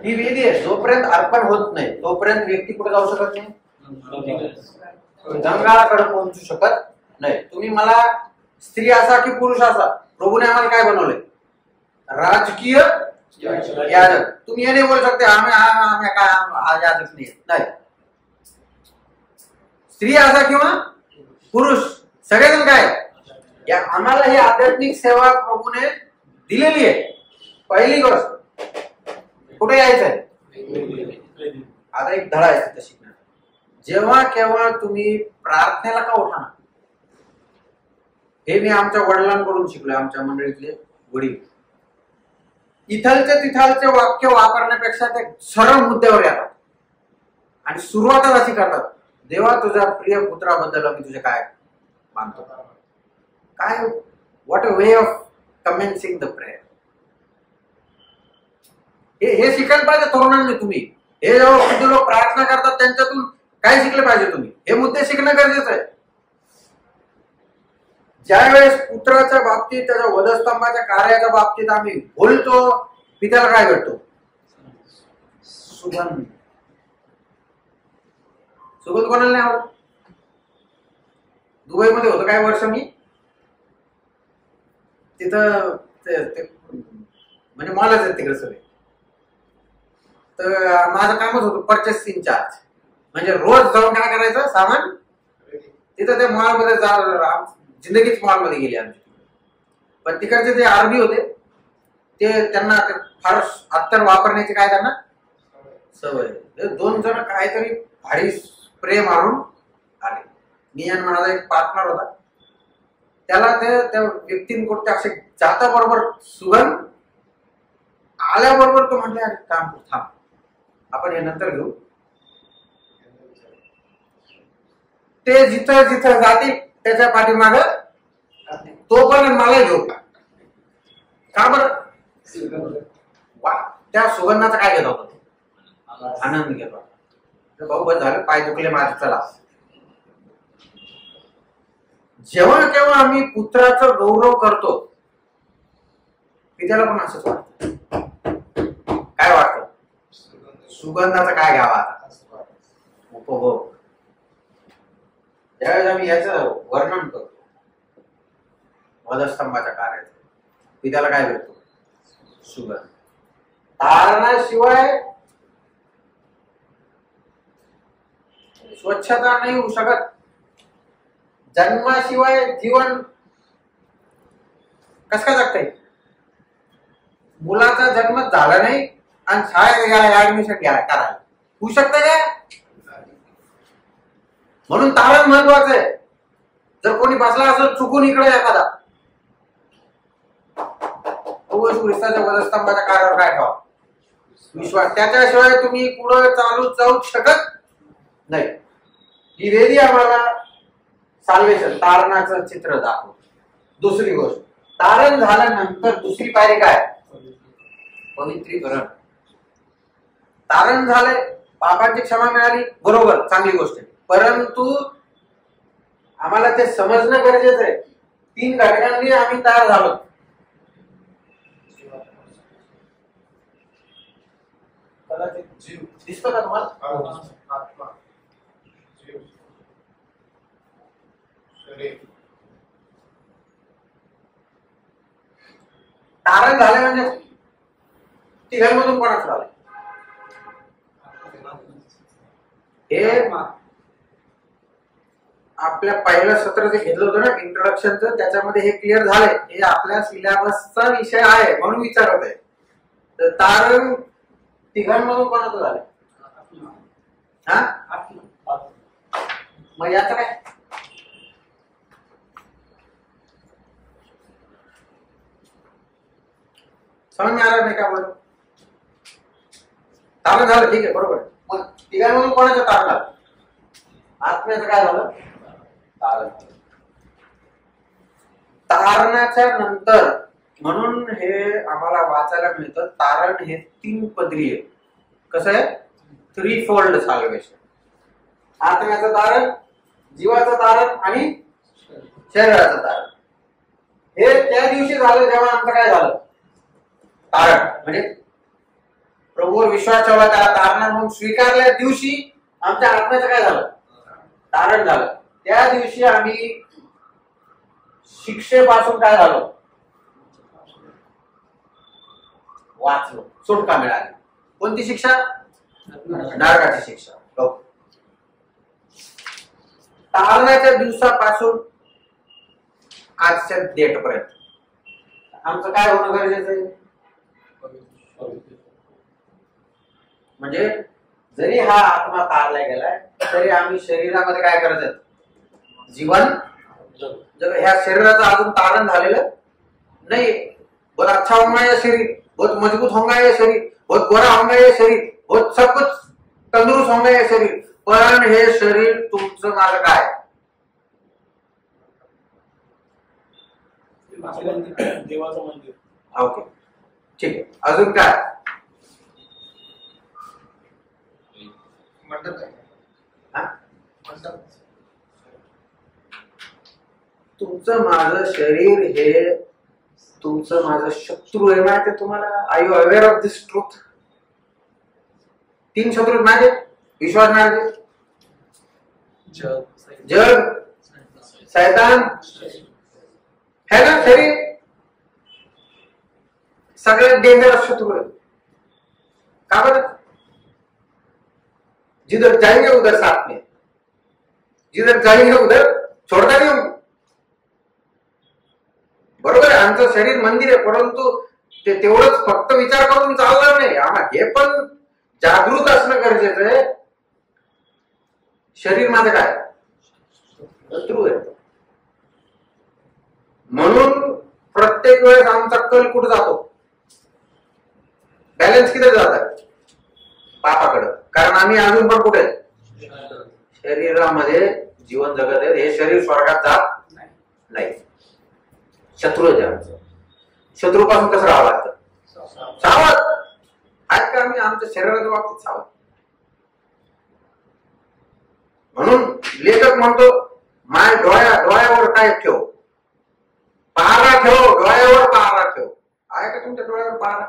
ही विधी आहे. जोपर्यंत अर्पण होत नाही तोपर्यंत व्यक्ती कुठे जाऊ शकत नाही, गंगाकडे पोहोचू शकत नाही. तुम्ही मला स्त्री असा की पुरुष असा, प्रभूने आम्हाला काय बनवलंय, राजकीय याजक. तुम्ही हे नाही बोलू शकते आम्ही काय याजक नाही. स्त्री असा किंवा पुरुष सगळेजण काय या आम्हाला ही आध्यात्मिक सेवा प्रभूने दिलेली आहे. पहिली गोष्ट कुठे यायचंय, आता एक धडा आहे तिथे शिकणार. जेव्हा केव्हा तुम्ही प्रार्थनेला का उठा ना, हे मी आमच्या वडिलांकडून शिकलोय, आमच्या मंडळीतले वडील. इथलचे तिथलचे वाक्य वापरण्यापेक्षा ते सरळ मुद्द्यावर येतात आणि सुरुवातच अशी करतात, देवा तुझ्या प्रिय पुत्राबद्दल मी तुझे काय मानतो. काय what a way of commencing the prayer. हे शिकायला पाहिजे तरुणांनी. तुम्ही हे जेव्हा जे लोक प्रार्थना करतात त्यांच्यातून काय शिकले पाहिजे तुम्ही, हे मुद्दे शिकणं गरजेचं आहे. ज्यावेळेस पुत्राच्या बाबतीत, त्याच्या वधस्तंभाच्या कार्याच्या बाबतीत आम्ही बोलतो, पित्याला काय भेटतो, सुगंध. सुगंध कोणाला नाही आवडत. दुबईमध्ये होतं काय वर्ष मी, तिथं म्हणजे मॉलच आहेत तिकडे सगळे. तर माझं कामच होतं परचेस इन्चार्ज, म्हणजे रोज जाऊन काय करायचं सामान तिथं त्या मॉलमध्ये जिंदगीच मॉलमध्ये गेली आमची. पण तिकडचे जे आरबी होते ते त्यांना फार अत्तर वापरण्याची काय त्यांना सवय. दोन जण काहीतरी भारी स्प्रे मारून आले. मी आणि माझा एक पार्टनर होता, त्याला त्या व्यक्तींकडे असे जाता बरोबर सुगंध आल्याबरोबर तो म्हटले अरे काम थांब, आपण हे नंतर घेऊ. ते जिथं जिथं जाते त्याच्या पाठीमाग तो पण मला घेऊ का बरं. त्या सुगंधाचा काय घेत होता, आनंद घेत होता. भाऊ बस झालं, पाय दुखले माझे, चला. जेव्हा केव्हा आम्ही पुत्राचा गौरव करतो पित्याला पण असंच वाटतं. काय वाटतं, सुगंधाचा काय घ्यावा उपभोग. ज्यावेळेस आम्ही याचं वर्णन करतो वधस्तंभाच्या कार्याचं, पित्याला काय भेटतो, सुगंध. तारणाशिवाय स्वच्छता नाही होऊ शकत. जन्माशिवाय जीवन कस काय जगतंय. मुलाचा जन्म झाला नाही आणि शाळेत ऍडमिशन करायला होऊ शकतं का. म्हणून तारण महत्वाचं आहे. जर कोणी बसला असेल चुकून इकडे एखादा, ख्रिस्ताच्या वधस्तंभाच्या कार्यावर काय ठेवा विश्वास. त्याच्याशिवाय तुम्ही पुढे चालू जाऊ शकत नाही. ही वेदी आम्हाला साल्वेशन तारणाचं चित्र दाखवतो. दुसरी गोष्ट, तारण झाल्यानंतर दुसरी पायरी काय, पवित्रीकरण. तारण झाले, पापांची क्षमा मिळाली, बरोबर, चांगली गोष्ट आहे. परंतु आम्हाला ते समजणं गरजेचं आहे. 3 घटकांनी आम्ही तयार झालो. जीव दिसतो का तुम्हाला, आत्मा, जीव, शरीर. तारण झाले म्हणजे तिघांमधून कोणाचं झालं, हे आपल्या पहिल्या सत्र जे घेतलं होतं ना इंट्रोडक्शनचं, त्याच्यामध्ये हे क्लिअर झालंय. हे आपल्या सिलेबसचा विषय आहे म्हणून विचारत आहे. तर तारण तिघांमधून कोणाचं झालं, हा, मग याचं काय. समज मी आला नाही का बोल. तारण झालं, ठीक आहे, बरोबर. मग तिघांमधून कोणाचं तारण झालं, आत्म्याचं काय झालं, तारण. तारणाच्या नंतर म्हणून हे आम्हाला वाचायला मिळतं, तारण हे 3 पदरी आहे. कसं आहे, 3 फोल्ड साल्वेशन. आत्म्याचं तारण, जीवाचं तारण आणि शरीराचं तारण. हे त्या दिवशी झालं जेव्हा आमचं काय झालं, तारण म्हणजे प्रभूवर विश्वास ठेवला, त्याला तारणा म्हणून स्वीकारल्या दिवशी आमच्या आत्म्याचं काय झालं? तारण झालं. त्या दिवशी आम्ही शिक्षेपासून काय झालो? वाचलो, सुटका मिळाली. कोणती शिक्षा? नरकाची शिक्षा. तारणाच्या दिवसापासून आजच्या डेट पर्यंत आमचं काय होणं गरजेचं आहे? म्हणजे जरी हा आत्मा तारला गेलाय तरी आम्ही शरीरामध्ये काय करायचं? जीवन जब ह्या शरीराचं अजून तारण झालेलं नहीं. बहुत अच्छा होगा ये शरीर, बहुत मजबूत होगा ये शरीर, बहुत गोरा होगा ये शरीर, बहुत सब कुछ तंदुरुस्त होगा ये शरीर. पण हे शरीर तुमचं माझं काय? देवाचं मंदिर. ओके, ठीक आहे. अजून काय? तुमचं माझं शरीर हे तुमचं माझं शत्रू आहे माहिती तुम्हाला? Are you aware of this truth? 3 शत्रू माझे, विश्वास नाही, जग, शैतान है ना. शरीर सगळ्यात डेंजरस शत्रू आहे. का बरं? जिधर जाएंगे उधर साथ में, जिधर जाएंगे उधर छोड़ता नहीं हूं. बरोबर आहे, आमचं शरीर मंदिर आहे, परंतु ते तेवढंच फक्त विचार करून चालणार नाही. आम्हाला हे पण जागृत असणं गरजेचं आहे. शरीर माझं काय? शत्रू आहे. म्हणून प्रत्येक वेळेस आमचा कल कुठे जातो? बॅलन्स किती जात आहे? पापाकडे. कारण आम्ही अजून पण कुठे? शरीरामध्ये जीवन जगत आहे. हे शरीर स्वर्गात जात नाही. शत्रू आहे आमचं. शत्रूपासून कसं राहावं लागतं? सावध. आज का आम्ही आमच्या शरीराच्या बाबतीत सावध. म्हणून लेखक म्हणतो, माय डोळ्यावर काय ठेव? पहारा ठेव, डोळ्यावर पहारा ठेव. आहे का तुमच्या डोळ्यावर पहारा?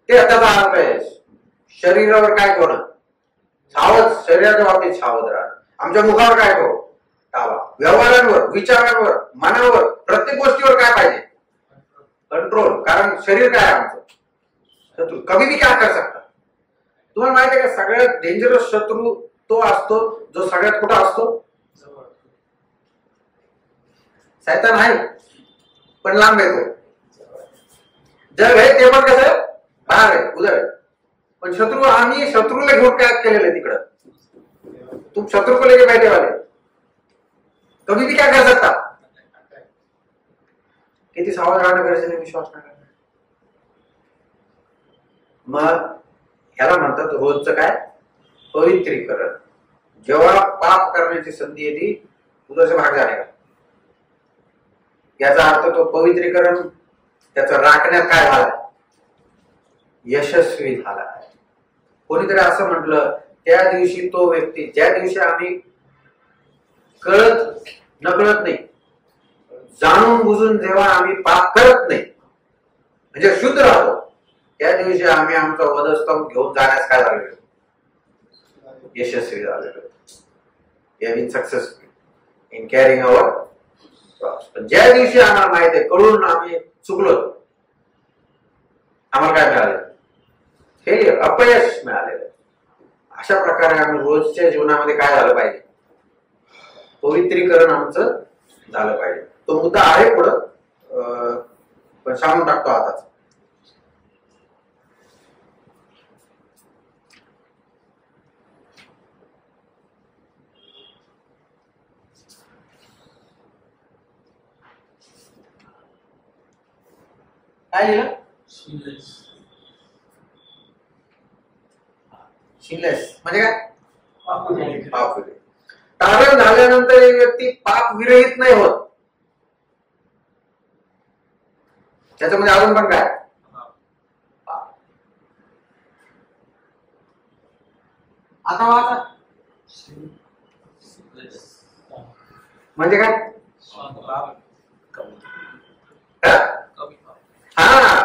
ते त्याचा अर्थ आहे. शरीरावर काय ठेवणं? सावध. शरीराच्या बाबतीत सावध राहा. आमच्या मुखावर काय ठेव? ताबा. व्यवहारांवर, विचारांवर, मनावर, प्रत्येक गोष्टीवर काय पाहिजे? कंट्रोल. कारण शरीर काय आहे आमचं? शत्रू. कधी भी काय कर सकता. तुम्हाला माहिती आहे का सगळ्यात डेंजरस शत्रू तो असतो जो सगळ्यात कुठं असतो? शैतान आहे पण लांब येतो. जग आहे ते पण कसं बाहेर आहे, उधर आहे. पण शत्रू, आम्ही शत्रूला घेऊन काय केलेलं आहे तिकडं? तुम शत्रु को लेके बैठे वाले, कभी भी क्या कर सकता. किती सावध राहणं गरजेचं, विश्वास नाही करणार. मग ह्याला म्हणतात रोजचं काय? पवित्रीकरण. जेव्हा पाप करण्याची संधी येते उधर से भाग जाणे का. याचा अर्थ तो पवित्रीकरण त्याचं राखण्यात काय झालं? यशस्वी झाला आहे. कोणीतरी असं म्हटलं, त्या दिवशी तो व्यक्ती, ज्या दिवशी आम्ही कळत नकळत नाही, जाणून बुजून जेव्हा आम्ही पाप करत नाही म्हणजे शुद्ध राहतो, त्या दिवशी आम्ही आमचा वधस्तंभ घेऊन जाण्यास काय झालेलो? यशस्वी झालेलो. Successful in carrying our cross. पण ज्या दिवशी आम्हाला माहिती आहे कळून आम्ही चुकलो, आम्हाला काय मिळालं? फेलियर, अपयश मिळालेलं. अशा प्रकारे आम्ही रोजच्या जीवनामध्ये काय झालं पाहिजे? पवित्रीकरण आमचं झालं पाहिजे. तो मुद्दा आहे पुढं, पण सांगून टाकतो आताच. काय लिहिलं? शिनलेस म्हणजे काय? पाप विरहित. तारण झाल्यानंतर एक व्यक्ती पाप विरहित नाही होत. त्याच्यामध्ये अजून पण काय? आता वाचा म्हणजे काय? हा,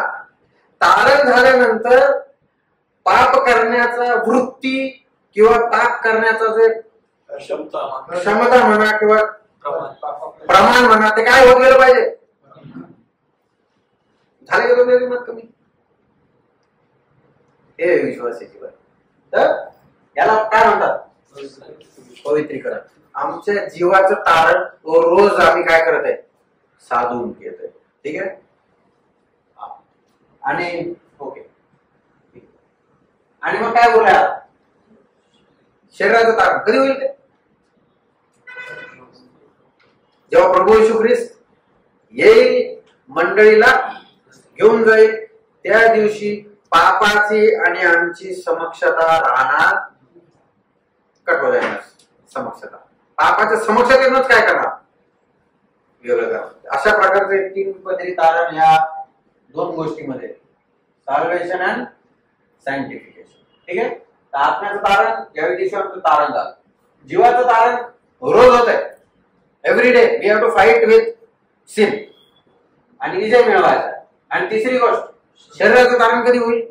तारण झाल्यानंतर केल्यानंतर पाप करण्याचा वृत्ती किंवा पाप करण्याचा जे क्षमता म्हणा किंवा प्रमाण म्हणा ते काय होत गेलं पाहिजे. झाले का तुमच्या जीवनात कमी? हे विश्वासाची बात. तर याला काय म्हणतात? पवित्रीकरण. आमच्या जीवाचं तारण रोज आम्ही काय करत आहे? साधून घेत आहे. ठीक आहे. आणि ओके, आणि मग काय बोलूया? शरीराचं तारण कधी होईल? ते जेव्हा प्रभू येशू ख्रिस्त येईल, मंडळीला घेऊन जाईल, त्या दिवशी पापाची आणि आमची समक्षता राहणार. कट हो जाणार समक्षता. पापाच्या समक्षतेनंच काय करणार? वेगळं करणार. अशा प्रकारचे 3 पदरी तारण या 2 गोष्टीमध्ये, साल्वेशन अँड सॅन्क्टिफिकेशन. ठीक आहे. तर आत्म्याचं तारण यावेळी दिवसाचं तारण झालं. जीवाचं तारण रोज होत आहे. Every day we have to fight with sin आणि विजय मिळवायचा. आणि तिसरी गोष्ट, शरीराचं तारण कधी होईल?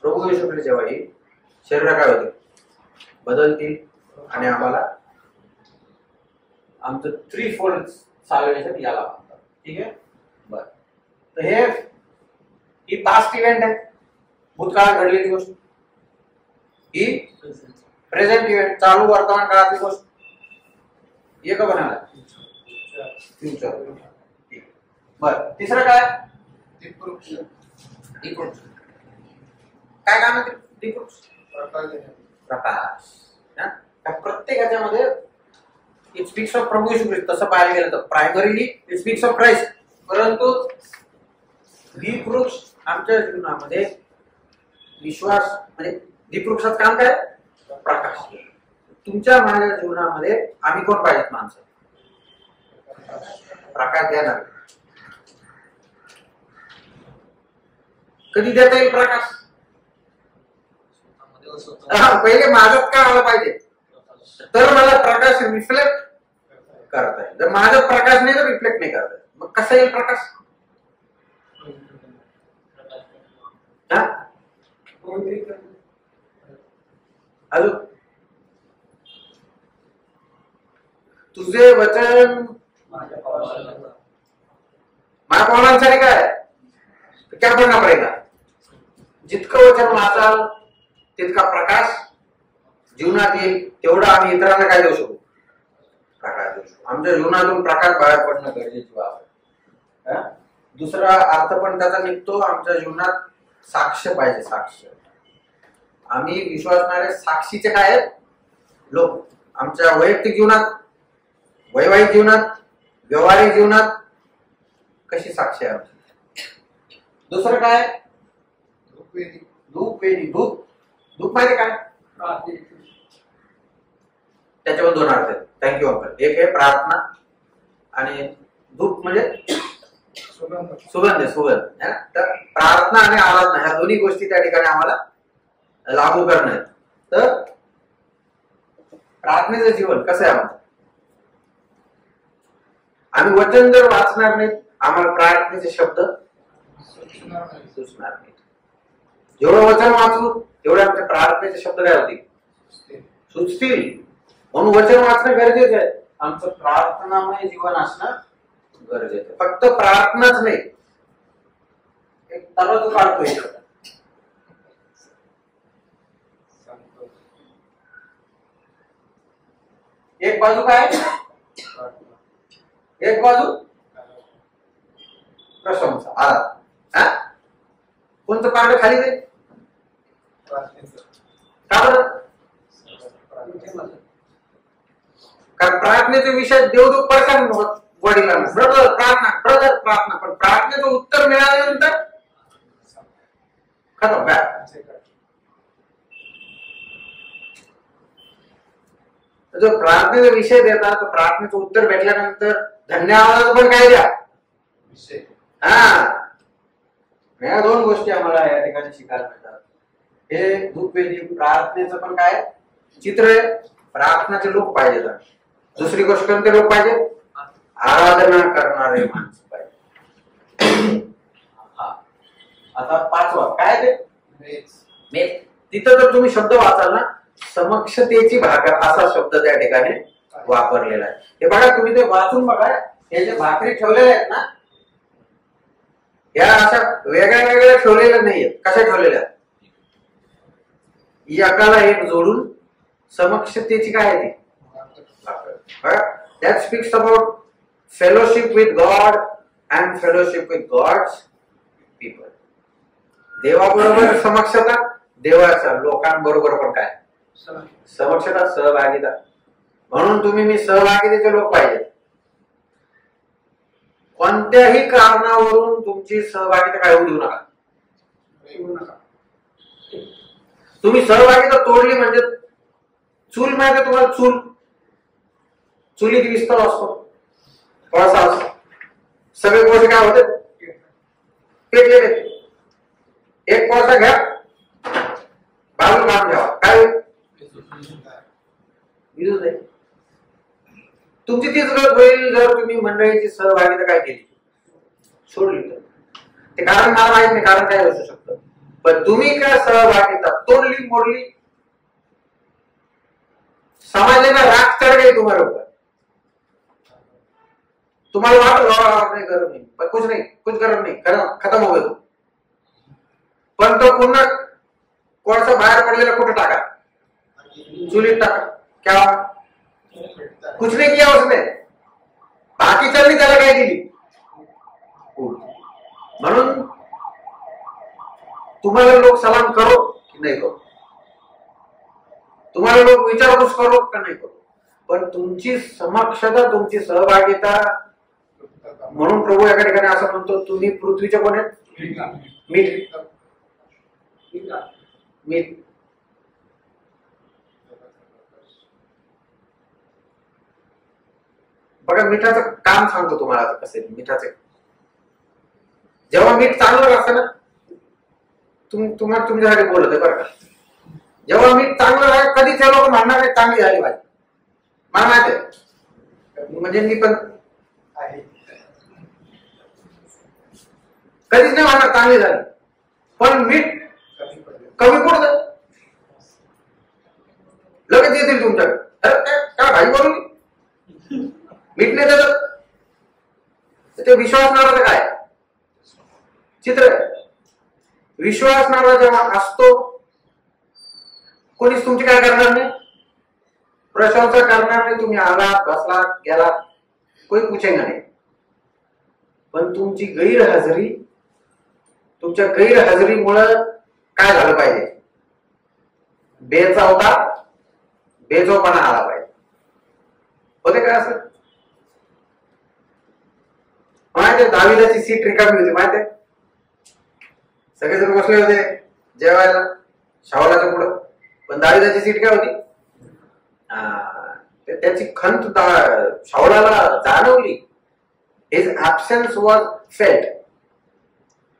प्रभू येशू ख्रिस्त जेव्हा येईल, शरीर काय होते? बदलतील आणि आम्हाला आमचं 3-fold साल्वेशन याला म्हणतात. ठीक आहे. बर, तर ही पास्ट इव्हेंट आहे, भूतकाळात घडलेली गोष्ट. ही प्रेझेंट इव्हेंट, चालू वर्तमान काळातली गोष्ट. हे का बनायला? फ्युचर. बर, तिसरं काय? दीपवृक्ष. काय काम आहे दीपवृक्ष? प्रकाश. प्रत्येकाच्या मध्ये इट स्पीक्स ऑफ प्रभू येशू ख्रिस्त. तसं पाहायला गेलं तर primarily it speaks of Christ. परंतु दीपवृक्ष आमच्या जीवनामध्ये विश्वास म्हणजे दीपवृक्षाचं काम काय? प्रकाश. तुमच्या माझ्या जीवनामध्ये आम्ही कोण पाहिजेत? माणसं. प्रकाश देणार. कधी देता येईल प्रकाश? पहिले माझ्यात काय आलं पाहिजे तर मला प्रकाश रिफ्लेक्ट करता येईल. जर माझ्यात प्रकाश नाही तर रिफ्लेक्ट नाही करता येईल. मग कसा येईल प्रकाश? अजून तुझे वचन माझ्या पावलांसाठी काय क्या करना पडेगा? जितकं वचन वाचाल तितका प्रकाश जीवनात येईल. तेवढा आम्ही इतरांना काय देऊ शकू? प्रकाश देऊ शकू. आमच्या जीवनातून प्रकाश बाहेर पडणं गरजेची बाब आहे. दुसरा अर्थ पण त्याचा निघतो, आमच्या जीवनात साक्ष पाहिजे. साक्ष. आम्ही विश्वासणारे साक्षीचे काय आहेत? लोक. आमच्या वैयक्तिक जीवनात, वैवाहिक जीवनात, व्यवहारिक जीवनात कशी साक्ष आहे? दुसरं काय? धूप वेदी. धूप माहिती काय? त्याच्यावर 2 अर्थ आहेत. Thank you uncle. एक आहे प्रार्थना आणि धूप म्हणजे सुगंध. तर प्रार्थना आणि आराधना ह्या दोन्ही गोष्टी त्या ठिकाणी आम्हाला लागू करणं आहे. तर प्रार्थनेचं जीवन कसं आहे? आम्ही वचन जर वाचणार नाही, आम्हाला प्रार्थनेचे शब्द सुचणार नाही. जेवढं वचन वाचू तेवढे आमच्या प्रार्थनेचे शब्द काय होतील? सुचतील. म्हणून वचन वाचणं गरजेचं आहे. आमचं प्रार्थनामय जीवन असणं गरजेचं आहे. फक्त प्रार्थनाच नाही, एक तराजू काढतोय. एक बाजू काय? एक बाजू प्रशंसा, आराधना. कोणतं पारड खाली जाईल? का बरं? कारण प्रार्थनेचा विषय देवदूत पडतात वडिलांना, ब्रदर प्रार्थना. पण प्रार्थनेचं उत्तर मिळाल्यानंतर खतम. जो प्रार्थनेचा विषय देतात, तो प्रार्थनेचं उत्तर भेटल्यानंतर धन्यवाद पण काय द्या विषय. या 2 गोष्टी आम्हाला या ठिकाणी शिकायला मिळतात. हे धूपवेदी प्रार्थनेचं पण काय चित्र आहे? प्रार्थनाचे लोक पाहिजे. दुसरी गोष्ट कोणते लोक पाहिजे? आराधना करणारे माणसं पाहिजे. आता 5वा काय ते? मेज. तिथं जर तुम्ही शब्द वाचाल ना, समक्षतेची भाकर असा शब्द त्या ठिकाणी वापरलेला आहे. हे बघा, तुम्ही ते वाचून बघा. हे जे भाकरी ठेवलेल्या आहेत ना, या अशा वेगळ्या वेगळ्या ठेवलेल्या नाहीयेत. कशा ठेवलेल्या? एकाला एक जोडून समक्षतेची काय आहे ती भाकर. That speaks about fellowship with God and fellowship with God's people. देवाबरोबर समक्षता, देवाच्या लोकांबरोबर पण काय समक्षता, सहभागिता. म्हणून तुम्ही मी सहभागितेचे लोक पाहिजे. कोणत्याही कारणावरून तुमची सहभागिता काय होऊ देऊ नका. तुम्ही सहभागिता तोडली म्हणजे चूल माहिती तुम्हाला, चुलीत विस्तार असतो, कोळसा असतो, सगळे कोळसे काय होते पेटलेले. एक कोळसा घ्या, बाजू काम घ्यावा, काय विजू नाही. तुमची तीच गत होईल जर तुम्ही मंडळीची सहभागिता काय केली, सोडली तर. ते कारण मला माहित नाही कारण काय असू शकतं, पण तुम्ही काय सहभागिता तोडली मोडली, समाजाला राग चढ गई तुम्हारे ऊपर. तुम्हाला वाट नाही, गरज नाही, पण कुछ नाही, कुछ गरज नाही, खतम हो गए. पण तो पुन्हा कोळसा बाहेर पडलेला कुठे टाका, चुलीत टाका. क्या कुछ नहीं किया उसने, बाकी चलनी त्याला काय दिली. म्हणून तुम्हाला लोक सलाम करो की नाही करो, तुम्हाला लोक विचारपूस करो का नाही करो, पण तुमची समक्षता, तुमची सहभागिता. म्हणून प्रभू एका ठिकाणी असं म्हणतो, तुम्ही पृथ्वीचे कोण आहेत, मीठ. मीठ बघा, मिठाचं काम सांगतो तुम्हाला कसं आहे. मिठाचे जेव्हा मीठ चांगलं असतं ना, तुम्हाला तुमच्यासाठी बोलत आहे बरं का, जेव्हा मीठ चांगलं आहे कधीच लोक म्हणणार नाही चांगली झाली भाजी. मला माहिती आहे, म्हणजे मी पण कधीच नाही म्हणणार चांगली झाली, पण मीठ कमी पडत लगेच येतील तुमच्याकडे. काय भाजी बनवली, मीठ नाही देत. ते विश्वास नावाचं काय चित्र आहे. विश्वास नावा जेव्हा असतो, कोणीच तुमची काय करणार नाही, प्रशंसा करणार नाही. तुम्ही आलात, बसलात, गेलात, कोणी पूछेगा नाही. पण तुमची गैरहजेरी, तुमच्या गैरहजेरीमुळं काय झालं पाहिजे, बेचवपणा आला पाहिजे. होते काय असं माहिती. दाविदाची सीट रिकामी होती माहिती, सगळेजण बसले होते जेवायला शावलाच्या पुढं, पण दाविदाची सीट काय होती. त्याची खंत शावलाला जाणवली. His absence was felt.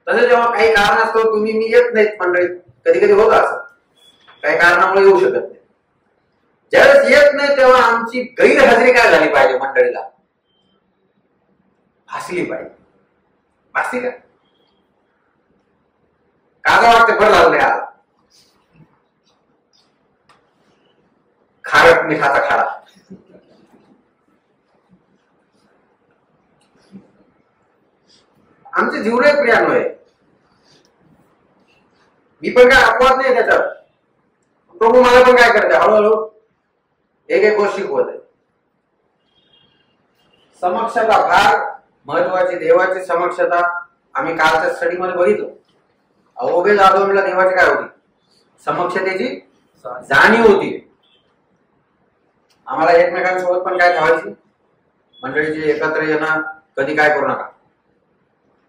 तसं जेव्हा काही कारण असतो, तुम्ही मी येत नाहीत मंडळीत, कधी कधी होतं असं, काही कारणामुळे येऊ शकत नाही. ज्यावेळेस येत नाही तेव्हा आमची गैरहजेरी काय झाली पाहिजे, मंडळीला भासली पाहिजे. भासली का कागा वाटते बरं झालं नाही आला. खारट मिठाचा खाडा. आमचे जीवने प्रियानो आहे. मी पण काय अपवाद नाही त्याच्यात. प्रभू मला पण काय करते, हळूहळू एक एक गोष्ट शिकवत आहे. समक्षता फार महत्वाची, देवाची समक्षता. आम्ही कालच्या स्टडी मध्ये बघितलं, ओबेद आदोमला देवाची काय होती, समक्षतेची जाणीव होती. आम्हाला एकमेकांसोबत पण काय ठेवायची, मंडळीची एकत्र येणं, कधी काय करू नका,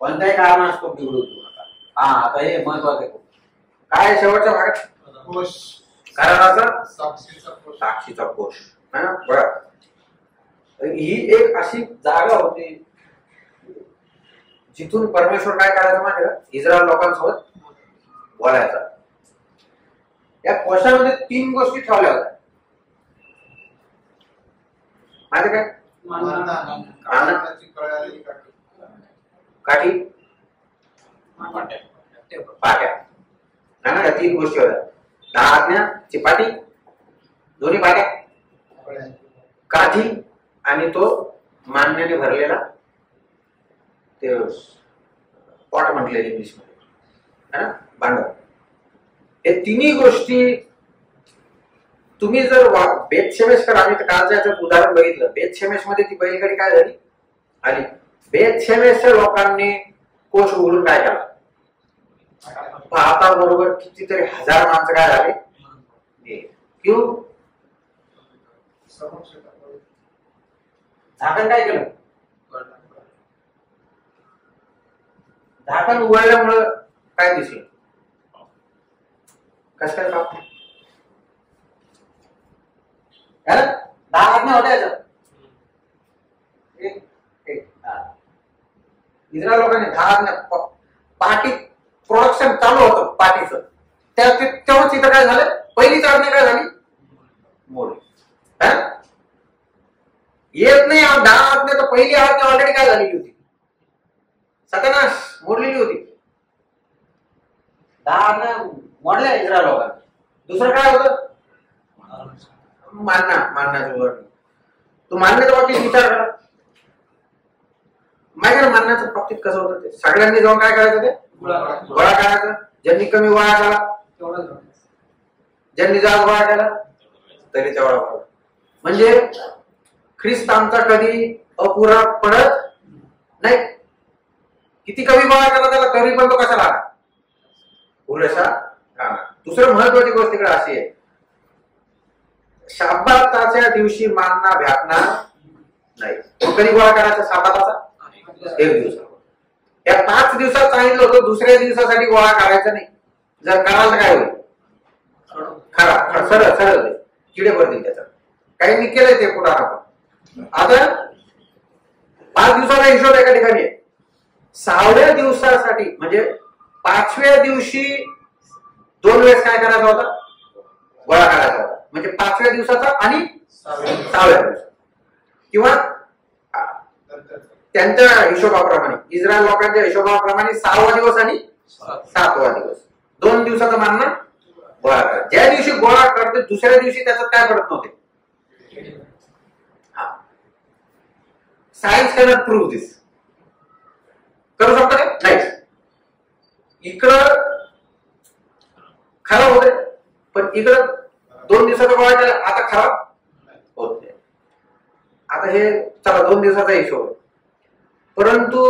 कोणत्याही कारण असतो बिघडू नका. आता हे महत्वाचं आहे. काय शेवटच्या भागात कारणाचा साक्षीचा कोश. बघा, ही एक अशी जागा होती जिथून परमेश्वर काय करायचं माहिती का, इस्रायल लोकांसोबत बोलायचा. या कोशामध्ये 3 गोष्टी ठेवल्या होत्या माहिती काय, काठी, पाट्या. ना, या 3 गोष्टी होत्या. 10 आज्ञा, चिपाटी, दोन्ही पाट्या, काठी आणि तो मान्याने भरलेला ते पॉट म्हटले इंग्लिश मध्ये, है ना, भांड. हे तिन्ही गोष्टी तुम्ही जर बेतशेमेशकर, आम्ही कालच्या याच्यात उदाहरण बघितलं, बेतशेमेश मध्ये ती बैलगाडी काय झाली आली. बेतशेमेशच्या लोकांनी कोश उघडून काय केला, पाहता बरोबर कितीतरी 1000 माणसं काय झाले. क्यों? झाकण काय केलं, झाकण उघडल्यामुळं काय दिसलं, कसं काय काम 10 आज्ञा होत्या याच्यात. इस्रायल लोकांनी 10 आज्ञा, पाठी प्रोडक्शन चालू होतं पाठीचं, तेव्हाच इथं काय झालं, पहिलीच आज्ञा काय झाली, मोडली. येत नाही 10 आज्ञा, तर पहिली आज्ञा ऑलरेडी काय झालेली होती, सत्यानाश, मोडलेली होती. 10 आज्ञा मोडल्या इस्रायल लोकांनी. दुसरं काय होतं, मानण्याचं उदाहरण. तू मानण्याच्या बाबतीत विचार करा, माहिती मानण्याच्या बाबतीत कसं होतं ते, सगळ्यांनी जाऊन काय करायचं, ते गोळा करायचं. ज्यांनी कमी गोळा केला, ज्यांनी जास्त गोळा केला तरी तेवढा गोळा. म्हणजे ख्रिस्त आमचा कधी अपुरा पडत नाही. किती कमी गोळा केला त्याला तरी पण तो कसा राहणार, पुरेसा राहणार. दुसरं महत्वाची गोष्ट इकडे अशी आहे, शाब्बाताच्या दिवशी मानना भेटणार नाही. कधी गोळा करायचा शाब्बाताचा, 1 दिवस. या 5 दिवसात सांगितलं होतं दुसऱ्या दिवसासाठी गोळा करायचा नाही. जर कराल तर काय होईल, खरा सरळ सरळ किडे पडतील त्याच्यात. काही मी केलंय ते पुढे आपण. आता 5 दिवसाचा हिशोब एका ठिकाणी आहे. 6व्या दिवसासाठी म्हणजे 5व्या दिवशी 2 वेळेस काय करायचा होता, गोळा करायचा होता. म्हणजे 5व्या दिवसाचा आणि 6व्या दिवसाचा, किंवा त्यांच्या हिशोबाप्रमाणे, इस्रायल लोकांच्या हिशोबाप्रमाणे 6वा दिवस आणि 7वा दिवस, 2 दिवसाचं मानणं गोळा करा. ज्या दिवशी गोळा करते दुसऱ्या दिवशी त्याच्यात काय पडत नव्हते. सायन्स कॅनॉट प्रूव्ह दिस. करू शकतो का, नाही. इकडं खराब होते, पण इकडं 2 दिवसाचा गोळा केला, आता खराब होत नाही. आता हे चला 2 दिवसाचा हिशोब, परंतु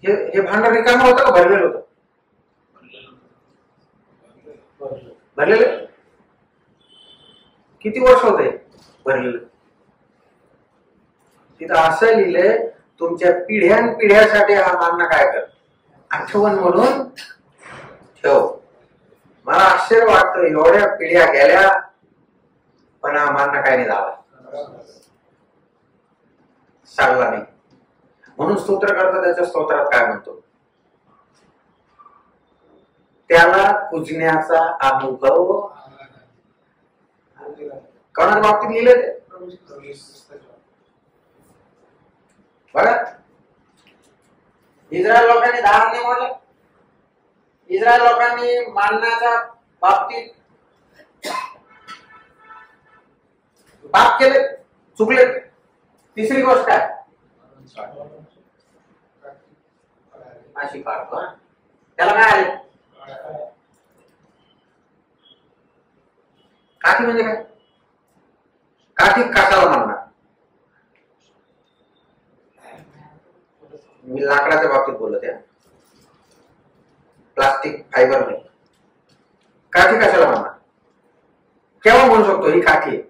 हे भांडार रिकामं होतं का भरलेलं होतं, भरलेलं. किती वर्ष होते भरलेलं. तिथं असं लिहिलंय, तुमच्या पिढ्यासाठी हा मानणं काय कर, आठवण म्हणून ठेव. मला आश्चर्य वाटतं, एवढ्या पिढ्या गेल्या पण हा मानणं काय नाही झाला, सांगला नाही. म्हणून स्तोत्र करता त्याच्या स्तोत्रात काय म्हणतो, त्याला पूजण्याचा अनुभव कोणाच्या बाबतीत लिहिलं ते बघा. इस्रायल लोकांनी 10 आज्ञा मोडल्या. इस्रायल लोकांनी मानण्याच्या बाबतीत पाप केले, चुकले. तिसरी गोष्ट काय, अशी काढतो, त्याला काय आले, काठी. म्हणजे काय, काठी कशाला म्हणणार, मी लाकडाच्या बाबतीत बोलत आहे, प्लास्टिक फायबर नाही. काठी कशाला म्हणणार, केव्हा म्हणू शकतो ही काठी.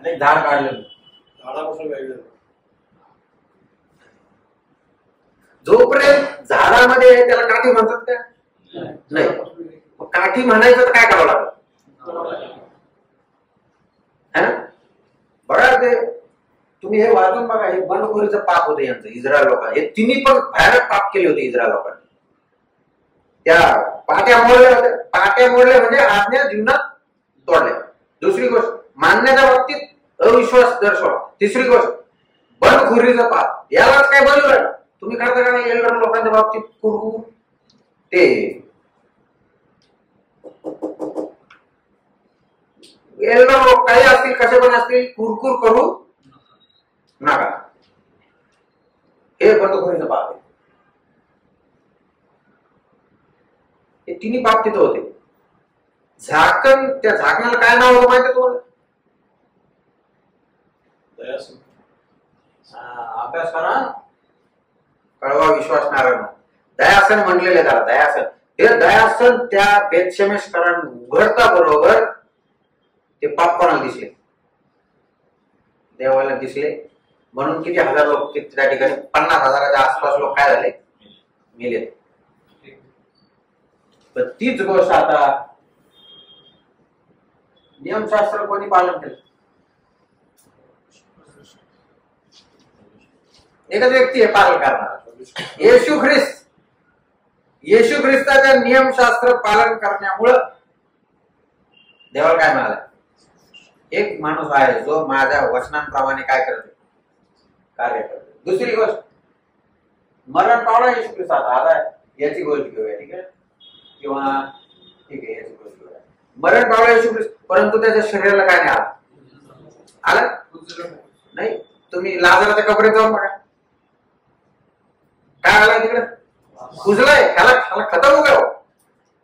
आणि झाड काढलं, झाडापासून वेगळं, जोपर्यंत झाडामध्ये आहे त्याला काठी म्हणतात का, नाही. मग काठी म्हणायचं तर काय करावं लागलं, है ना. बघा ते तुम्ही हे वाचून बघा, हे बंडखोरीचं पाप होतं यांचं, इस्रायल लोकांनी. हे तिन्ही पण भयानक पाप केले होते इस्रायल लोकांनी. त्या पाट्या मोडल्या होत्या. पाट्या मोडल्या म्हणजे आज्ञा जीवनात तोडल्या. दुसरी गोष्ट, मानण्याच्या बाबतीत अविश्वास दर्शवा. तिसरी गोष्ट, बंडखोरीचं पाप. यालाच काय बनवलं, तुम्ही करता का नाही एल्डर लोकांच्या बाबतीत कुरकुर ते एल्डर लोक काही असतील कसे पण असतील कुरकुर करू नका, हे बंडखोरीचं पाप आहे. हे तिन्ही पाप तिथं होते. झाकण, त्या झाकणाला काय नाव होतं माहिती तुम्हाला? अभ्यास करा, कळवा विश्वास नारायण. दयासन म्हणलेले त्याला, दयासन. हे दयासन त्या बेतशेमेशकरांना उघडता बरोबर ते पाप कोणाला दिसले? देवाला दिसले. म्हणून किती हजार लोक त्या ठिकाणी 50,000च्या आसपास लोक काय झाले? मेले. तर तीच गोष्ट आता नियमशास्त्र कोणी पालन केलं? एकच व्यक्ती आहे पालन करणार, येशू ख्रिस्त. येशू ख्रिस्ताच्या नियमशास्त्र पालन करण्यामुळं देवाला काय मिळालं? एक माणूस आहे जो माझ्या वचनांप्रमाणे काय करतो? कार्य करतो. दुसरी गोष्ट, मरण पावला येशू ख्रिस्ताचा. आता याची गोष्ट घेऊया, ठीक आहे? किंवा ठीक आहे, याची गोष्ट घेऊया. मरण पावला येशू ख्रिस्त, परंतु त्याच्या शरीराला काय नाही आलं? नाही. तुम्ही लाजाराच्या कपडे जाऊन बघा, काय आलाय तिकडे? कुजलाय, त्याला खतम हो गया.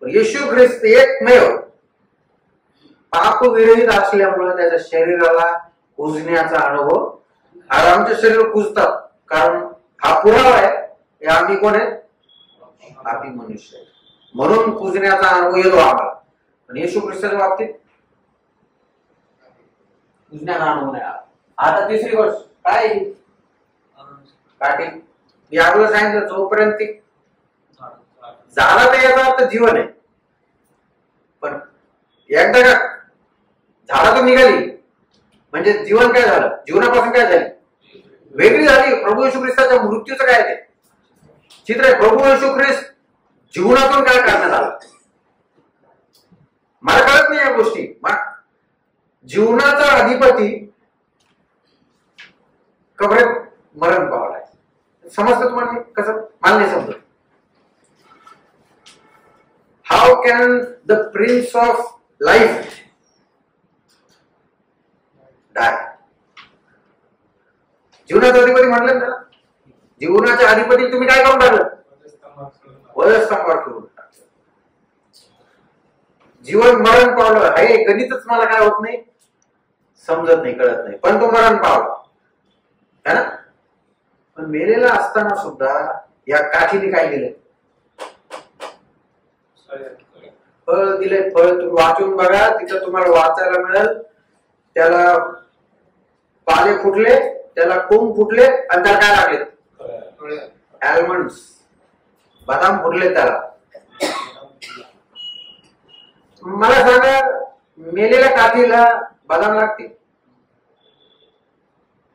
येशू ख्रिस्त एकमेव पाप विरहित असल्यामुळे त्याच्या शरीराला कुजण्याचा अनुभव. आज आमचे शरीर कुजतात कारण हा पुरावा आहे, हे आम्ही कोण आहे? पापी मनुष्य. म्हणून कुजण्याचा अनुभव येतो आम्हाला. पण येशू ख्रिस्ताच्या बाबतीत कुजण्याचा अनुभव नाही आला. आता तिसरी गोष्ट काय? काठी. मी अगोदर सांगितलं, जोपर्यंत झाला तर याचा अर्थ जीवन आहे. पण एकदा का झाडा तर निघाली म्हणजे जीवन काय झालं? जीवनापासून काय झाली? वेगळी झाली. प्रभू येशू ख्रिस्ताच्या मृत्यूचं काय ते चित्र आहे? प्रभू येशू ख्रिस्त जीवनातून काय करण्यात आलं? मला कळत नाही या गोष्टी. जीवनाचा अधिपती कबरेत मरण पावलाय. समजतं तुम्हाला कसं? मला नाही समजत. How can the prince of life die? जीवनाचा अधिपती म्हटलं ना, जीवनाच्या अधिपती तुम्ही काय करून टाकलं? वधस्तंभावर ठेवून टाकलं. जीवन मरण पावलं हे गणितच मला काय होत नाही, समजत नाही, कळत नाही. पण तो मरण पावला है ना. पण मेलेला असताना सुद्धा या काठीने काय दिले? फळ दिले. फळ तुम्ही वाचून बघा, तिथं तुम्हाला वाचायला मिळेल. त्याला पाले फुटले, त्याला कोंब फुटले आणि त्याला काय लागले? आल्मंड्स, बदाम फुटले त्याला. मला सांगा, मेलेल्या काठीला बदाम लागते?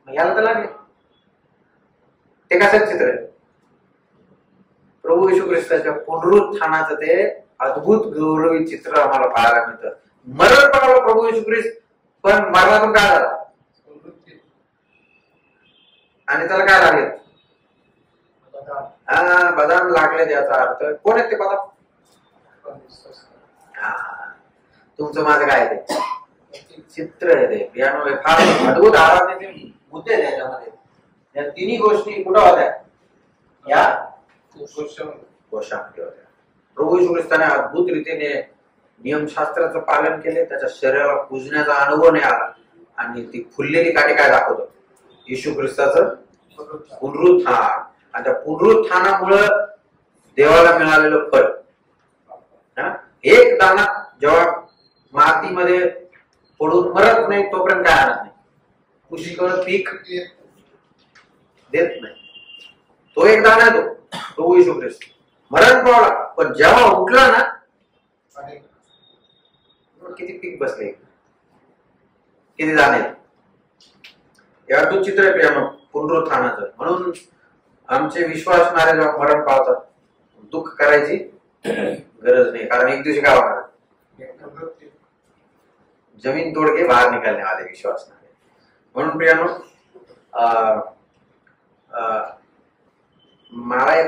याला तर लागले. ते कसं चित्र आहे? प्रभू येशू ख्रिस्ताच्या पुनरुत्थानाचं ते अद्भुत गौरवी चित्र आम्हाला पाहायला मिळतं. मरण पावला प्रभू येशू ख्रिस्त, पण मरणातून काय झाला? आणि त्याला काय लागले? बदाम लागले. त्याचा अर्थ कोण आहेत ते बदाम? तुमचं माझं काय ते चित्र आहे, ते पियानो आहे. फार अद्भुत आराधनेचे मुद्दे त्याच्यामध्ये. या तिन्ही गोष्टी कुठं होत्या? या कोशामध्ये होत्या. प्रभू येशू ख्रिस्ताने अद्भुत रीतीने नियमशास्त्राचं पालन केले. त्याच्या शरीराला पूजण्याचा अनुभव नाही आला. आणि ती फुललेली काठी काय दाखवतो? येशू ख्रिस्ताचं पुनरुत्थान. आणि त्या पुनरुत्थानामुळं देवाला मिळालेलं फळ. एक दाणा जेव्हा मातीमध्ये पडून मरत नाही तोपर्यंत काय आणत नाही? पुष्कळ पीक देत नाही. तो एक दाणा आहे, तो प्रभू येशू ख्रिस्त. मरण पावला, पण जेव्हा उठला ना, किती पीक बसले, किती दाणे. या तो चित्र आहे प्रिया पुनरुत्थानाचं. म्हणून आमचे विश्वासणारे जेव्हा मरण पावतात, दुःख करायची गरज नाही. कारण एक दिवशी काय होणार? जमीन तोड के बाहेर निकालने वाले विश्वासणारे. म्हणून प्रियानो,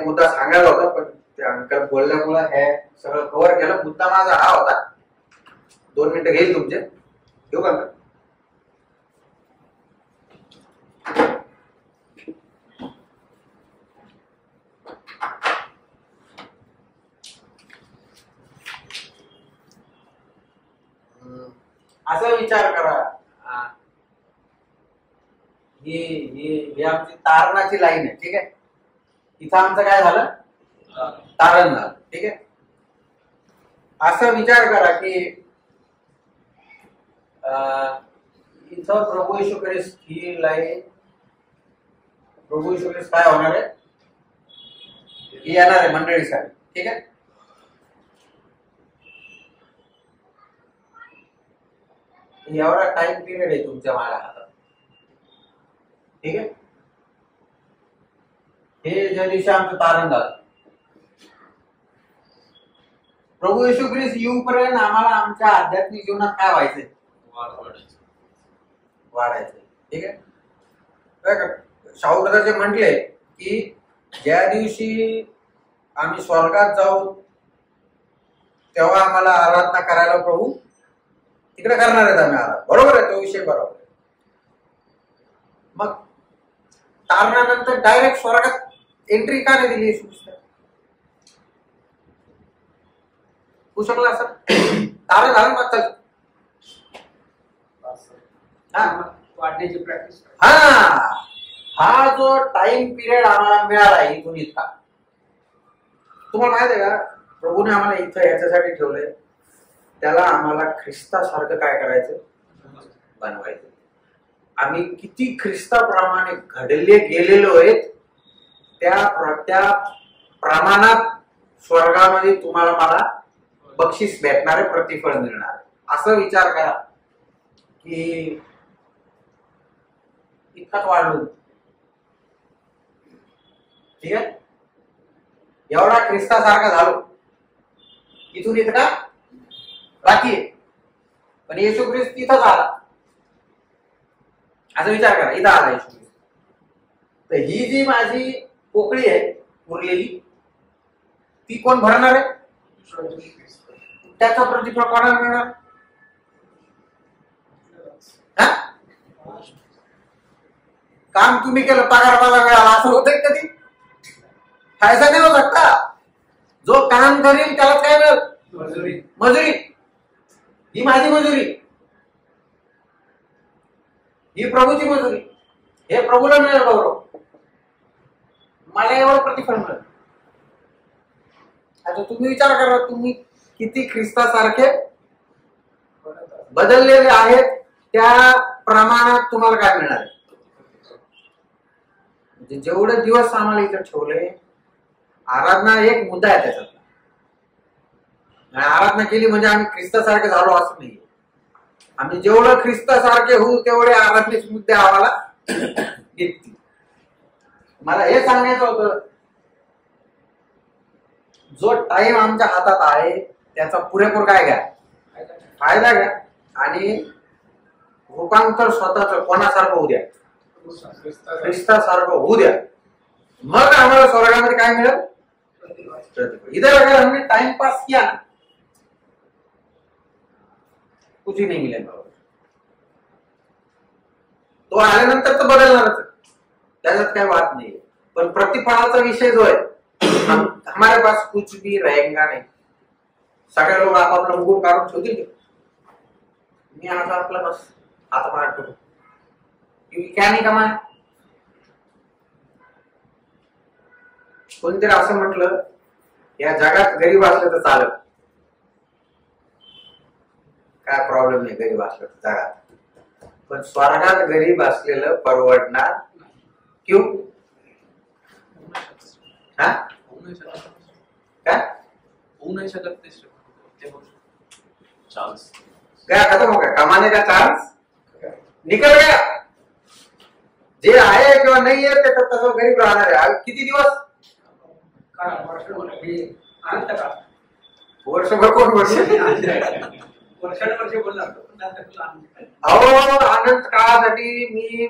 एक मुद्दा सांगायला होता, पण ते अंकल बोलल्यामुळे हे सगळं कव्हर केलं. मुद्दा माझा हा होता. 2 मिनिटं घेईल तुमचे, घेऊ का? असं विचार करा, ही आमची तारणाची लाईन आहे, ठीक आहे. इथं आमचं काय झालं, तारण झालं, ठीक आहे. असं विचार करा की इथं प्रभू येशू ख्रिस्त ही लाईन, प्रभू येशू ख्रिस्त काय होणार आहे, ही येणार आहे मंडळीसाठी, ठीक आहे. एवढा टाइम पिरियड आहे तुमच्या माझ्या हातात, ठीक आहे. हे ज्या दिवशी आमचं तारण झालं, प्रभू येशू ख्रिस्त येऊपर्यंत आम्हाला आमच्या आध्यात्मिक जीवनात काय व्हायचंय, वाढायचंय, ठीक आहे. शाहू ब्रदर जे म्हटले की ज्या दिवशी आम्ही स्वर्गात जाऊ तेव्हा आम्हाला आराधना करायला प्रभू तिकडे करणार आहेत आम्ही आराधना, बरोबर आहे, तो विषय बरोबर आहे. मग तारणानंतर डायरेक्ट स्वर्गात एंट्री का नाही दिली येशू ख्रिस्त? होऊ शकला असं तारण झालं मग वाढण्याची प्रॅक्टिस. हा जो टाइम पिरियड आम्हाला मिळाला इथून इतका, तुम्हाला माहित आहे का, प्रभूने आम्हाला इथं याच्यासाठी ठेवलंय, त्याला आम्हाला ख्रिस्तासारखं काय करायचं, बनवायचं. आम्ही किती ख्रिस्ताप्रमाणे घडले गेलेलो आहेत त्या प्रमाणात स्वर्गामध्ये तुम्हाला मला बक्षीस भेटणारे, प्रतिफळ मिळणार. असं विचार करा की इतकाच वाढलो, ठीक आहे. एवढा ख्रिस्तासारखा झालो, इथून इतका बाकी आहे, पण येशू ख्रिस्त इथंच आला. असं विचार करा, इथं आला येशू ख्रिस्त. तर ही जी माझी पोकळी आहे उरलेली, ती कोण भरणार आहे, त्याचा प्रतिफळ कोणाला मिळणार? काम तुम्ही केलं, पगार मला मिळाला, असं होतंय कधी? फायदा नाही होऊ शकता. जो काम करेल त्याला काय मिळेल, मजुरी. ही माझी मजुरी, ही प्रभूची मजुरी, हे प्रभूला मिळेल गौरव, मला एवढं प्रतिफळ मिळेल. आता तुम्ही विचार करा, तुम्ही किती ख्रिस्तासारखे बदललेले आहेत, त्या प्रमाणात तुम्हाला काय मिळणार आहे. म्हणजे जेवढे दिवस आम्हाला इथं ठेवले, आराधना एक मुद्दा आहे त्याच्यात. आराधना केली म्हणजे आम्ही ख्रिस्तासारखे झालो असं नाही. आम्ही जेवढं ख्रिस्तासारखे होऊ तेवढे आराधनेचे मुद्दे आम्हाला येतील. मला हे सांगायचं होतं, जो टाइम आमच्या हातात आहे त्याचा पुरेपूर काय घ्या, फायदा घ्या, आणि रूपांतर स्वतःच कोणासारखं होऊ द्या, ख्रिस्तासारखं होऊ द्या. मग आम्हाला स्वर्गामध्ये काय मिळेल, इधर अगर हमने टाइम पास किया कुछ ही नहीं मिलेगा. तो आल्यानंतर तर बदलणारच, त्याच्यात काही वाद नाही. पण प्रतिफळाचा विषय जो आहे, हमारे पास कुछ भी रहेगा नहीं. सगळे लोक आपापला मुकुट काढून ठेवतील, मी आता आपला बस आता पाठ करू, क्या नाही कमाय. कोणतरी असं म्हटलं, या जगात गरीब असलं तर चालत, काय प्रॉब्लेम नाही गरीब असलं तर जगात, पण स्वर्गात गरीब असलेलं परवडणार. क्यों? हा काय होऊ नाही शकत, चान्स क्या खत्म हो गया, कमाने का चान्स निकल गया. जे आहे किंवा नाही आहे ते तसं गरीब राहणार आहे. किती दिवस, वर्षभर, कोण वर्ष, अहो अनंत काळासाठी मी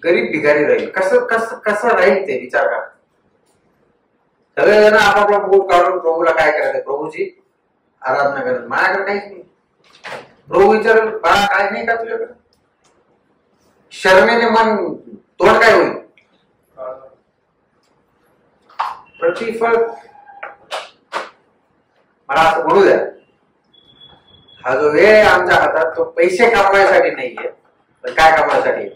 गरीब भिकारी राहील. कसं कसं कसं राहील ते विचार करा. सगळेजण आपापला मुकुट काढून प्रभूला काय करायचं, प्रभूची आराधना करायचं. माझ्याकडे काहीच नाही. प्रभू विचारेल, बाळा काय नाही का तुझ्याकडे? शर्मेने मन तोंड काय होईल? प्रतिफळ मला असं म्हणू द्या, हा जो वेळ आमच्या हातात तो पैसे कमवायसाठी नाहीये, पण काय कमवायसाठी?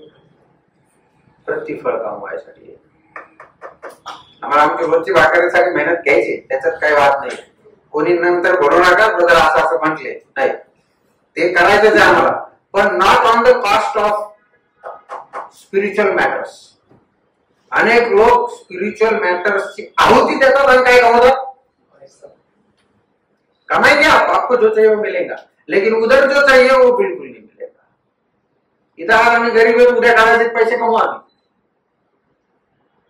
प्रतिफळ कमवायसाठी. आम्हाला आमच्या रोजची भाकरीसाठी मेहनत घ्यायची, त्याच्यात काही वाद नाही. कोणी नंतर बोलू नका ब्रदर असं असं म्हटले नाही, ते करायचंच आहे आम्हाला, पण not on the cost of spiritual matters. अनेक लोक स्पिरिच्युअल मॅटर्सची आहुती देतात आणि काय कमवतात? कमाएंगे आपको जो चाहिए वो मिलेगा, लेकिन उधर जो चाहिए वो बिल्कुल नहीं मिलेगा. इथं आज आम्ही गरीब आहे, उद्या काढायचे पैसे कमवू आम्ही,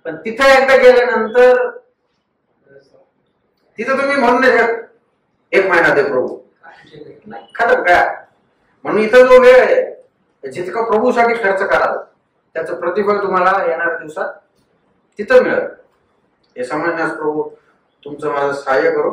पण तिथं एकदा गेल्यानंतर तिथं तुम्ही म्हणू नाही शकत एक महिना दे प्रभू, नाही खरं काय. म्हणून इथं जो वेळ आहे जितका प्रभूसाठी खर्च कराल त्याचं प्रतिफळ तुम्हाला येणाऱ्या दिवसात तिथं मिळेल. हे समजण्यास प्रभू तुमचं माझं सहाय्य करू.